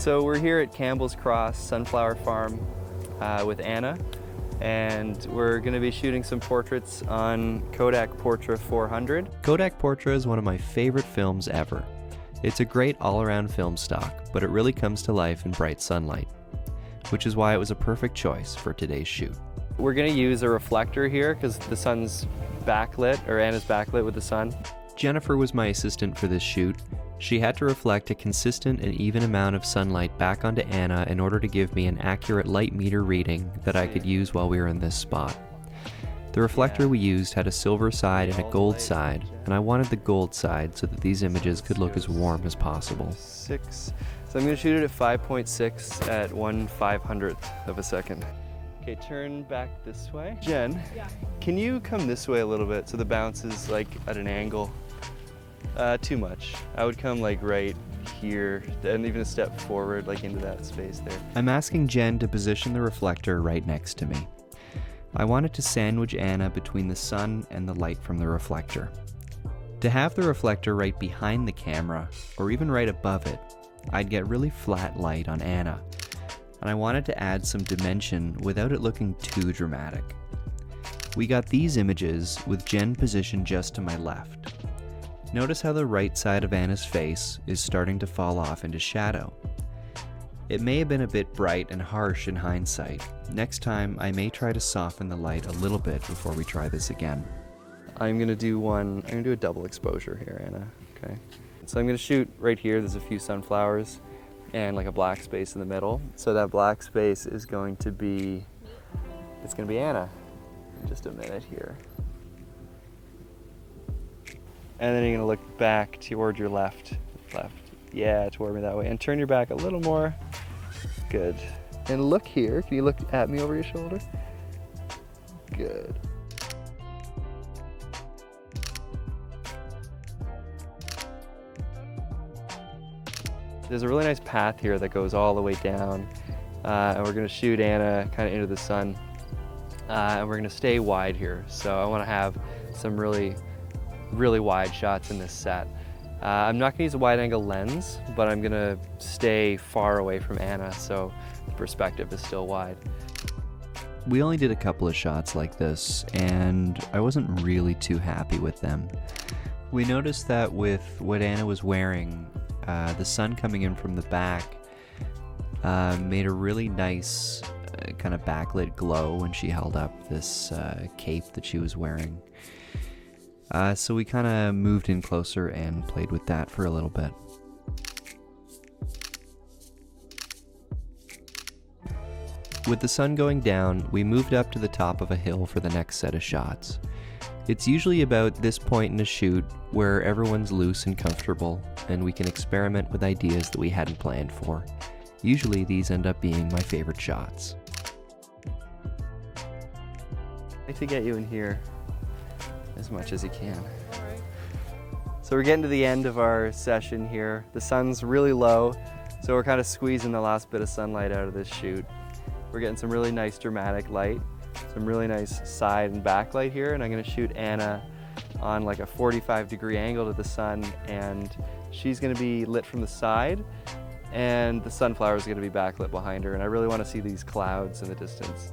So we're here at Campbell's Cross Sunflower Farm with Anna, and we're going to be shooting some portraits on Kodak Portra 400. Kodak Portra is one of my favorite films ever. It's a great all-around film stock, but it really comes to life in bright sunlight, which is why it was a perfect choice for today's shoot. We're going to use a reflector here because the sun's backlit, or Anna's backlit with the sun. Jennifer was my assistant for this shoot. She had to reflect a consistent and even amount of sunlight back onto Anna in order to give me an accurate light meter reading that I could use while we were in this spot. The reflector we used had a silver side and a gold side, and I wanted the gold side so that these images could look as warm as possible. 6. So I'm going to shoot it at 5.6 at 1/500th of a second. Okay, turn back this way. Jen, can you come this way a little bit so the bounce is like at an angle? Too much. I would come like right here and even a step forward, like into that space there. I'm asking Jen to position the reflector right next to me. I wanted to sandwich Anna between the sun and the light from the reflector. To have the reflector right behind the camera, or even right above it, I'd get really flat light on Anna, and I wanted to add some dimension without it looking too dramatic. We got these images with Jen positioned just to my left. Notice how the right side of Anna's face is starting to fall off into shadow. It may have been a bit bright and harsh in hindsight. Next time, I may try to soften the light a little bit before we try this again. I'm gonna do a double exposure here, Anna, okay? So I'm gonna shoot right here, there's a few sunflowers and like a black space in the middle. So that black space is going to be, it's gonna be Anna in just a minute here. And then you're gonna look back toward your left. Yeah, toward me that way. And turn your back a little more. Good. And look here. Can you look at me over your shoulder? Good. There's a really nice path here that goes all the way down. And we're gonna shoot Anna kind of into the sun. And we're gonna stay wide here. So I wanna have some really wide shots in this set. I'm not gonna use a wide angle lens, but I'm gonna stay far away from Anna so the perspective is still wide. We only did a couple of shots like this, and I wasn't really too happy with them. We noticed that with what Anna was wearing, the sun coming in from the back made a really nice kind of backlit glow when she held up this cape that she was wearing. So we kind of moved in closer and played with that for a little bit. With the sun going down, we moved up to the top of a hill for the next set of shots. It's usually about this point in a shoot where everyone's loose and comfortable, and we can experiment with ideas that we hadn't planned for. Usually these end up being my favorite shots. I'd like to get you in here as much as you can. So we're getting to the end of our session here. The sun's really low, so we're kind of squeezing the last bit of sunlight out of this shoot. We're getting some really nice dramatic light, some really nice side and back light here, and I'm gonna shoot Anna on like a 45-degree angle to the sun, and she's gonna be lit from the side, and the sunflower is gonna be backlit behind her, and I really wanna see these clouds in the distance.